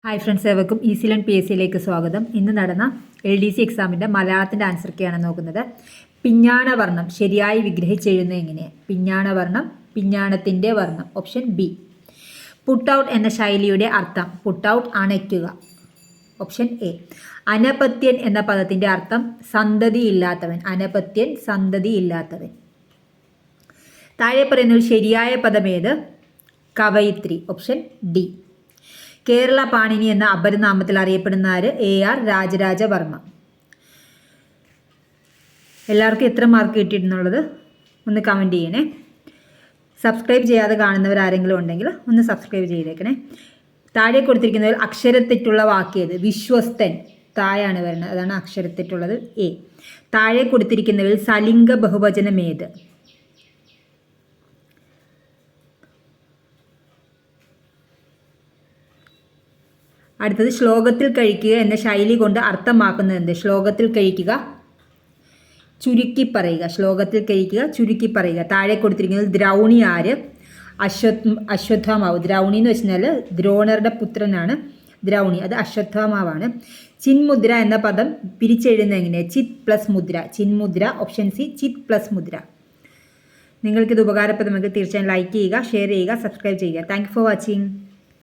Hi friends, ഏവർക്കും easy learn PSCയിലേക്ക് സ്വാഗതം. ഇന്ന് നടന്ന LDC എക്സാമിൻ്റെ മലയാളത്തിൻ്റെ ആൻസർക്കെയാണ് നോക്കുന്നത്. പിഞ്ഞാണവർണ്ണം ശരിയായി വിഗ്രഹിച്ചെഴുതുന്നത് എങ്ങനെ? പിഞ്ഞാണവർണ്ണം, പിഞ്ഞാണത്തിൻ്റെ വർണ്ണം. Option B. പുട്ട് ഔട്ട് എന്ന ശൈലിയുടെ അർത്ഥം? പുട്ട് ഔട്ട് അണയ്ക്കുക. Option A. അനപത്യൻ എന്ന പദത്തിൻ്റെ അർത്ഥം സന്തതിയില്ലാത്തവൻ. അനപത്യൻ, സന്തതിയില്ലാത്തവൻ. താഴെ പറയുന്ന ശരിയായ പദമേത്? കവയിത്രി. Option D. കേരള പാണിനി എന്ന അപരനാമത്തിൽ അറിയപ്പെടുന്ന ആര്? AR രാജരാജവർമ്മ. എല്ലാവർക്കും എത്ര മാർക്ക് കിട്ടിയിട്ടുള്ളത് ഒന്ന് കമൻറ്റ് ചെയ്യണേ. സബ്സ്ക്രൈബ് ചെയ്യാതെ കാണുന്നവർ ആരെങ്കിലും ഉണ്ടെങ്കിൽ ഒന്ന് സബ്സ്ക്രൈബ് ചെയ്തേക്കണേ. താഴെ കൊടുത്തിരിക്കുന്നതിൽ അക്ഷരത്തെറ്റുള്ള വാക്കേത്? വിശ്വസ്തൻ. താഴെയാണ് വരുന്നത്, അതാണ് അക്ഷരത്തെറ്റുള്ളത്. എ. താഴെ കൊടുത്തിരിക്കുന്നതിൽ സലിംഗ ബഹുവചനം ഏത്? അടുത്തത് ശ്ലോകത്തിൽ കഴിക്കുക എന്ന ശൈലി കൊണ്ട് അർത്ഥമാക്കുന്നത് എന്ത്? ശ്ലോകത്തിൽ കഴിക്കുക, ചുരുക്കി പറയുക. ശ്ലോകത്തിൽ കഴിക്കുക, ചുരുക്കി പറയുക. താഴെ കൊടുത്തിരിക്കുന്നത് ദ്രൗണി ആര്? അശ്വത്ഥാമാവ്. ദ്രൗണി എന്ന് വെച്ചാൽ ദ്രോണരുടെ പുത്രനാണ് ദ്രൗണി, അത് അശ്വത്ഥാമാവാണ്. ചിന്മുദ്ര എന്ന പദം പിരിച്ചെഴുതുന്നത് എങ്ങനെ? ചിത് പ്ലസ് മുദ്ര. ചിന്മുദ്ര. ഓപ്ഷൻ സി, ചിത് പ്ലസ് മുദ്ര. നിങ്ങൾക്കിത് ഉപകാരപ്രദമെങ്കിൽ തീർച്ചയായും ലൈക്ക് ചെയ്യുക, ഷെയർ ചെയ്യുക, സബ്സ്ക്രൈബ് ചെയ്യുക. Thank you for watching.